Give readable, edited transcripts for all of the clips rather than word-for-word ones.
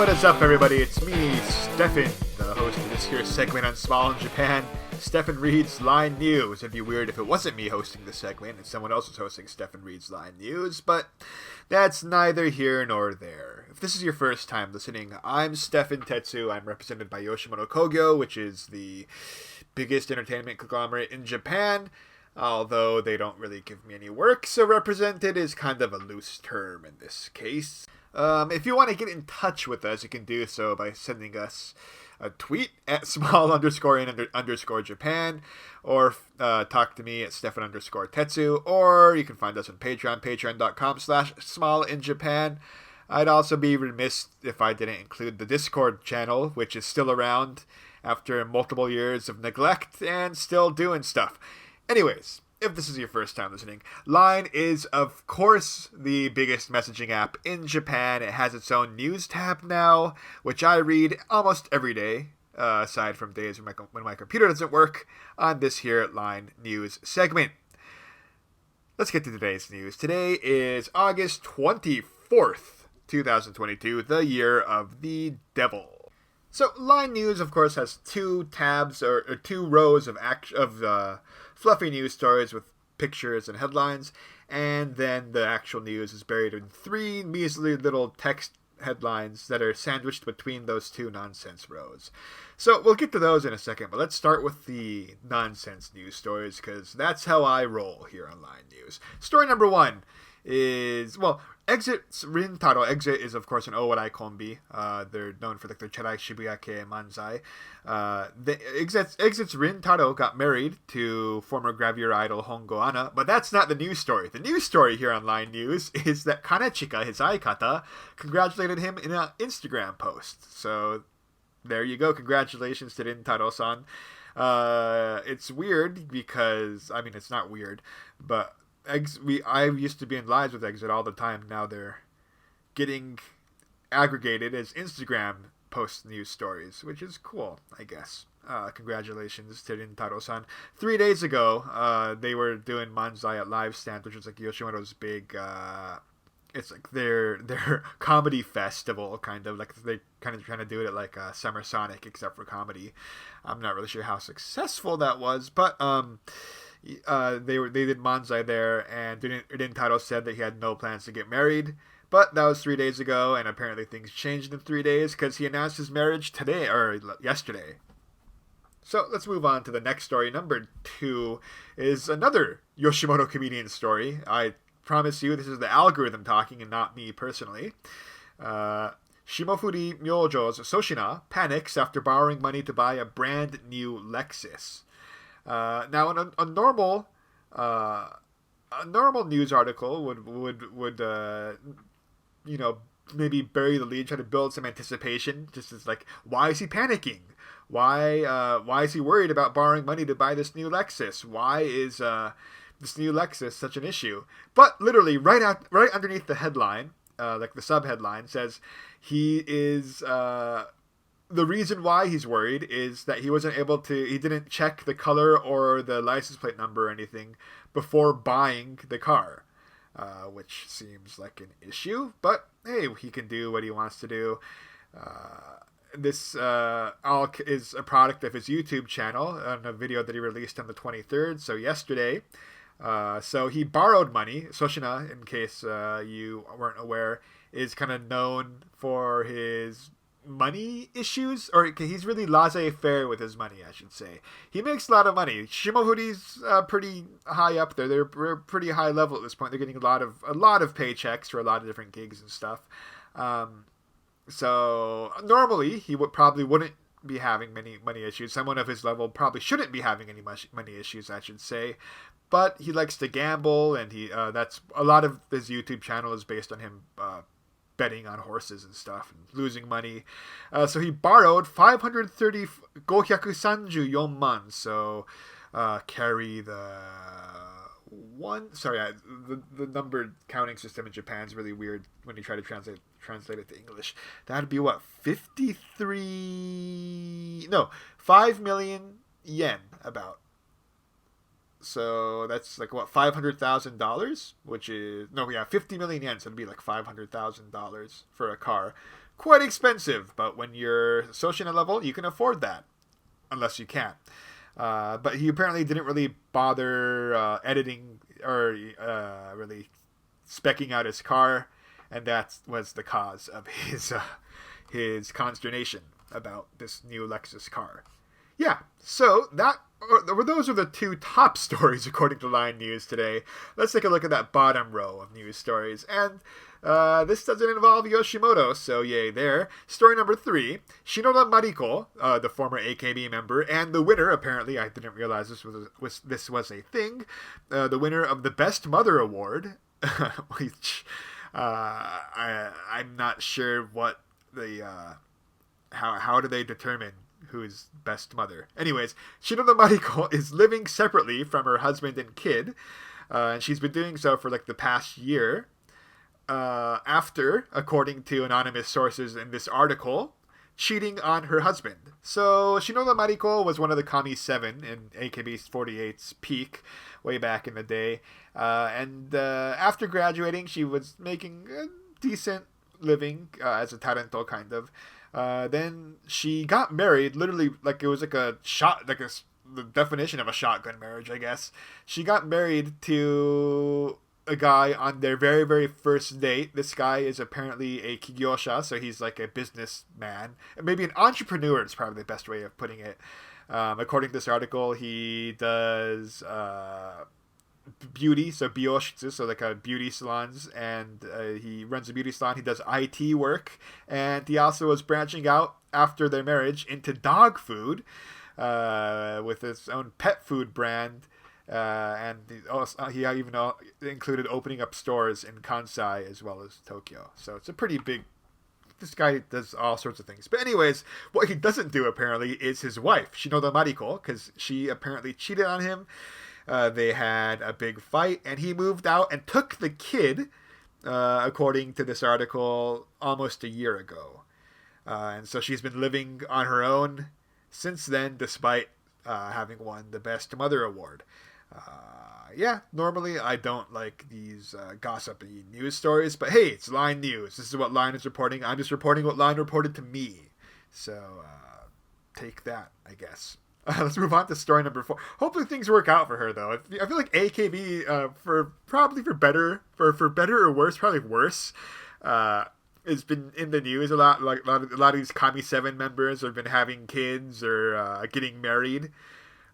what is up, everybody? It's me, Stefan, the host of this here segment on Small in Japan. Stefan Reads Line News. It'd be weird if it wasn't me hosting the segment and someone else was hosting Stefan Reads Line News, but that's neither here nor there. If this is your first time listening, I'm Stefan Tetsu. I'm represented by Yoshimoto Kogyo, which is the biggest entertainment conglomerate in Japan, although they don't really give me any work, so represented is kind of a loose term in this case. If you want to get in touch with us, you can do so by sending us a tweet at small_in_Japan, or talk to me at Stefan_Tetsu, or you can find us on Patreon, patreon.com/smallinjapan. I'd also be remiss if I didn't include the Discord channel, which is still around after multiple years of neglect and still doing stuff. Anyways, if this is your first time listening, Line is, of course, the biggest messaging app in Japan. It has its own news tab now, which I read almost every day, aside from days when my computer doesn't work, on this here Line News segment. Let's get to today's news. Today is August 24th, 2022, the year of the devil. So, Line News, of course, has two tabs, or two rows of fluffy news stories with pictures and headlines, and then the actual news is buried in three measly little text headlines that are sandwiched between those two nonsense rows. So, we'll get to those in a second, but let's start with the nonsense news stories, because that's how I roll here on Line News. Story number one is, Exit's Rintaro. Exit is, of course, an Owarai kombi. They're known for their Charai Shibuyake Manzai. Exit's Rintaro got married to former Gravure idol Hongo Anna, but that's not the news story. The news story here on Line News is that Kanechika, his aikata, congratulated him in an Instagram post. So there you go. Congratulations to Rintaro-san. It's weird because, it's not weird, but I used to be in lives with Exit all the time. Now they're getting aggregated as Instagram post news stories, which is cool, I guess. Congratulations to Rintaro-san. 3 days ago, they were doing Manzai at Live Stand, which is like Yoshimoto's big, it's like their comedy festival, kind of. Like, they kind of trying to do it at like Summer Sonic, except for comedy. I'm not really sure how successful that was, but, they did Manzai there, and Rintaro said that he had no plans to get married, but that was 3 days ago, and apparently things changed in 3 days because he announced his marriage today, or yesterday. So let's move on to the next story. Number two is another Yoshimoto comedian story. I promise you this is the algorithm talking and not me personally. Shimofuri Myojo's Soshina panics after borrowing money to buy a brand new Lexus. Now, a normal news article would maybe bury the lead, try to build some anticipation. Just as like, why is he panicking? Why is he worried about borrowing money to buy this new Lexus? Why is this new Lexus such an issue? But literally, right underneath the headline, like the sub-headline says, he is. The reason why he's worried is that he didn't check the color or the license plate number or anything before buying the car, which seems like an issue, but hey, he can do what he wants to do. This all is a product of his YouTube channel on a video that he released on the 23rd, so yesterday. So he borrowed money. Soshina, in case you weren't aware, is kind of known for his money issues, or he's really laissez-faire with his money, I should say. He makes a lot of money. Shimofuri's pretty high up there. They're pretty high level at this point. They're getting a lot of paychecks for a lot of different gigs and stuff. So normally he probably wouldn't be having many money issues. Someone of his level probably shouldn't be having any money issues, I should say. But he likes to gamble, and that's a lot of his YouTube channel is based on him betting on horses and stuff and losing money. So he borrowed 534 man. So carry the one. Sorry, the numbered counting system in Japan is really weird when you try to translate it to English. That'd be what, 5 million yen about. So that's like what, $500,000, which is no, yeah, 50 million yen. So it'd be like $500,000 for a car. Quite expensive, but when you're Soshina level, you can afford that, unless you can't. But he apparently didn't really bother editing or really specking out his car, and that was the cause of his consternation about this new Lexus car. Yeah, so those are the two top stories according to Line News today. Let's take a look at that bottom row of news stories. And this doesn't involve Yoshimoto, so yay there. Story number 3, Shinoda Mariko, the former AKB member, and the winner, apparently, I didn't realize this was a thing, the winner of the Best Mother Award, which I'm not sure what the... how do they determine who's best mother? Anyways, Shinoda Mariko is living separately from her husband and kid, and she's been doing so for like the past year. After, according to anonymous sources in this article, cheating on her husband. So Shinoda Mariko was one of the Kami 7 in AKB48's peak way back in the day. And after graduating, she was making a decent living as a tarento, kind of. Then she got married, literally, like it was like a shot, like the definition of a shotgun marriage, I guess. She got married to a guy on their very, very first date. This guy is apparently a kigyosha, so he's like a businessman. Maybe an entrepreneur is probably the best way of putting it. According to this article, he does beauty, so bioshitsu, so like a beauty salons, and he runs a beauty salon. He does IT work, and he also was branching out after their marriage into dog food with his own pet food brand. And he even included opening up stores in Kansai as well as Tokyo. So it's a pretty big... This guy does all sorts of things. But anyways, what he doesn't do, apparently, is his wife, Shinoda Mariko, because she apparently cheated on him. They had a big fight, and he moved out and took the kid, according to this article, almost a year ago. And so she's been living on her own since then, despite having won the Best Mother Award. Yeah, normally I don't like these gossipy news stories, but hey, it's Line News. This is what Line is reporting. I'm just reporting what Line reported to me. So, take that, I guess. Let's move on to story number 4. Hopefully things work out for her, though. I feel like AKB, for better or worse, probably worse, has been in the news a lot. Like a lot of these Kami 7 members have been having kids or getting married.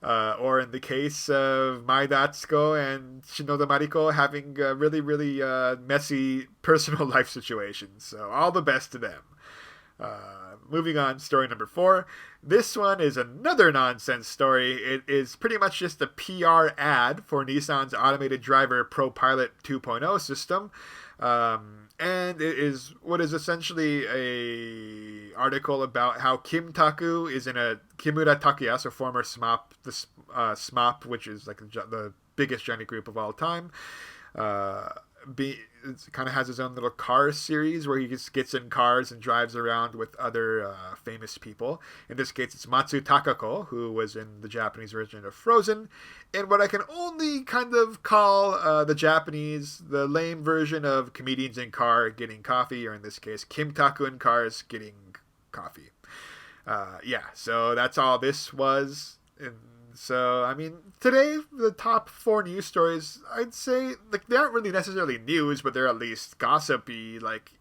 Or in the case of Mai Datsuko and Shinoda Mariko, having really, really messy personal life situations. So all the best to them. Moving on, story number 4. This one is another nonsense story. It is pretty much just a PR ad for Nissan's automated driver ProPilot 2.0 system. And it is what is essentially a article about how Kim Taku is in a Kimura Takuya, so former SMAP, SMAP, which is like the biggest Johnny group of all time. It kind of has his own little car series where he just gets in cars and drives around with other famous people. In this case, it's Matsu Takako, who was in the Japanese version of Frozen, and what I can only kind of call the lame version of comedians in car getting coffee, or in this case, Kim Taku in cars getting coffee. Yeah, so that's all this was. So, I mean, today, the top 4 news stories, I'd say, like, they aren't really necessarily news, but they're at least gossipy. Like,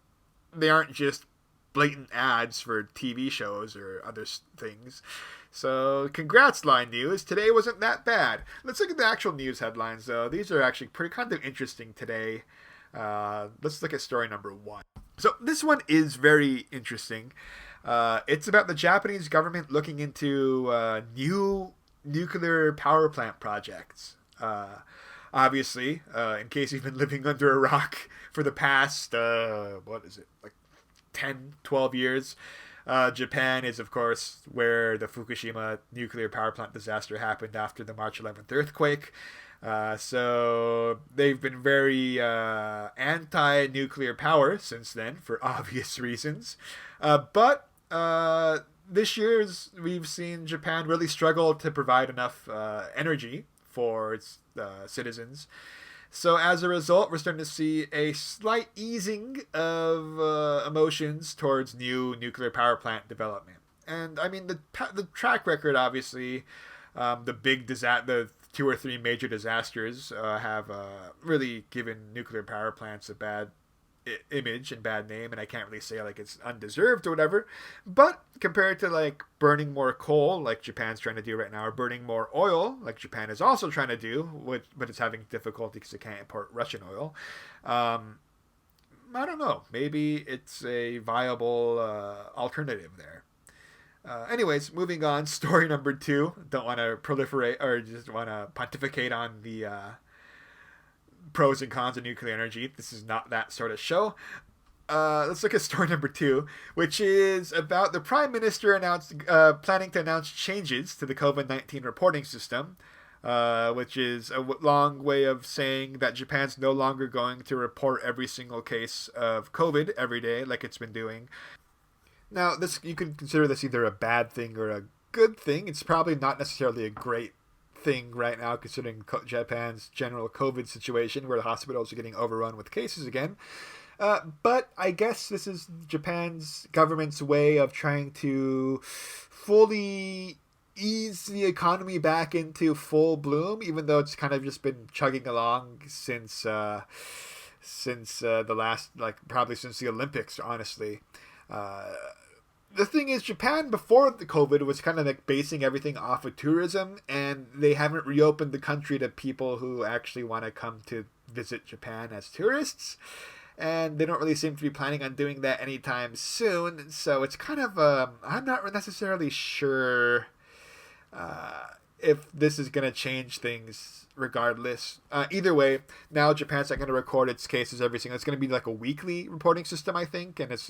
they aren't just blatant ads for TV shows or other things. So, congrats, Line News. Today wasn't that bad. Let's look at the actual news headlines, though. These are actually pretty kind of interesting today. Let's look at story number 1. So, this one is very interesting. It's about the Japanese government looking into new nuclear power plant projects. Obviously, in case you've been living under a rock for the past, 10-12 years, Japan is, of course, where the Fukushima nuclear power plant disaster happened after the March 11th earthquake. So they've been very anti-nuclear power since then, for obvious reasons. But this year, we've seen Japan really struggle to provide enough energy for its citizens. So as a result, we're starting to see a slight easing of emotions towards new nuclear power plant development. And I mean, the track record, obviously, the 2 or 3 major disasters have really given nuclear power plants a bad image and bad name, and I can't really say like it's undeserved or whatever. But compared to like burning more coal, like Japan's trying to do right now, or burning more oil, like Japan is also trying to do, but it's having difficulty because it can't import Russian oil. I don't know. Maybe it's a viable alternative there. Anyways, moving on. Story number 2. Don't want to proliferate or just want to pontificate on the pros and cons of nuclear energy. This is not that sort of show. Let's look at story number 2, which is about the Prime Minister planning to announce changes to the COVID-19 reporting system, which is a long way of saying that Japan's no longer going to report every single case of COVID every day like it's been doing. Now, you can consider this either a bad thing or a good thing. It's probably not necessarily a great thing right now, considering Japan's general COVID situation, where the hospitals are getting overrun with cases again. But I guess this is Japan's government's way of trying to fully ease the economy back into full bloom, even though it's kind of just been chugging along since the last, probably since the Olympics, honestly. The thing is, Japan before the COVID was kind of like basing everything off of tourism, and they haven't reopened the country to people who actually want to come to visit Japan as tourists, and they don't really seem to be planning on doing that anytime soon. So it's kind of I'm not necessarily sure if this is going to change things regardless. Either way, now Japan's not going to record its cases every single. It's going to be like a weekly reporting system, I think, and it's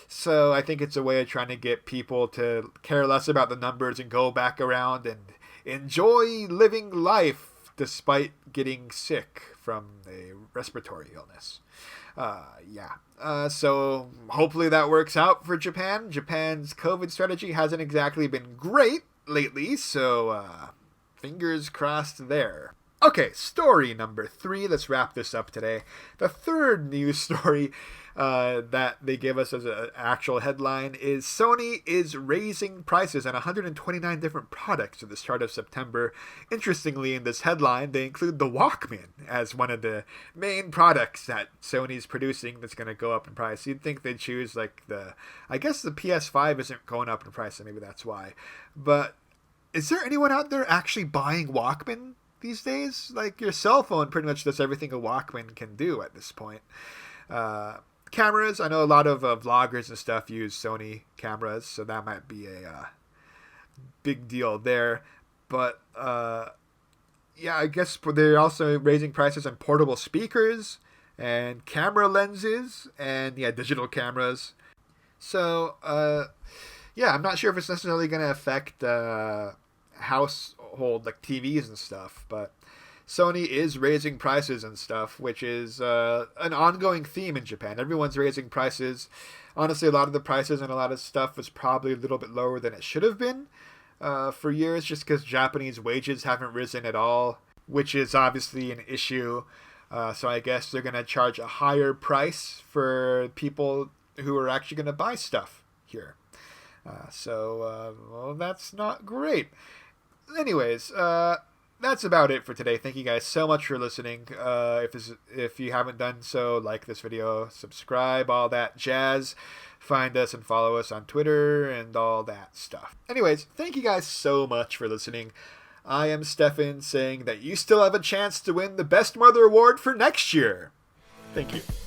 so I think it's a way of trying to get people to care less about the numbers and go back around and enjoy living life despite getting sick from a respiratory illness. So hopefully that works out for Japan. Japan's COVID strategy hasn't exactly been great lately, so fingers crossed there. Okay, story number 3. Let's wrap this up today. The third news story that they give us as an actual headline is Sony is raising prices on 129 different products at the start of September. Interestingly, in this headline, they include the Walkman as one of the main products that Sony's producing that's going to go up in price. You'd think they'd choose I guess the PS5 isn't going up in price, so maybe that's why. But is there anyone out there actually buying Walkman these days? Like, your cell phone pretty much does everything a Walkman can do at this point. Cameras, I know a lot of vloggers and stuff use Sony cameras, so that might be a big deal there. But I guess they're also raising prices on portable speakers and camera lenses and digital cameras. So I'm not sure if it's necessarily going to affect household like TVs and stuff, but Sony is raising prices and stuff, which is an ongoing theme in Japan. Everyone's raising prices. Honestly, a lot of the prices and a lot of stuff was probably a little bit lower than it should have been for years, just because Japanese wages haven't risen at all, which is obviously an issue. So I guess they're going to charge a higher price for people who are actually going to buy stuff here. Well, that's not great. Anyways, that's about it for today. Thank you guys so much for listening. If you haven't done so, like this video, subscribe, all that jazz. Find us and follow us on Twitter and all that stuff. Anyways, thank you guys so much for listening. I am Stefan, saying that you still have a chance to win the Best Mother Award for next year. Thank you.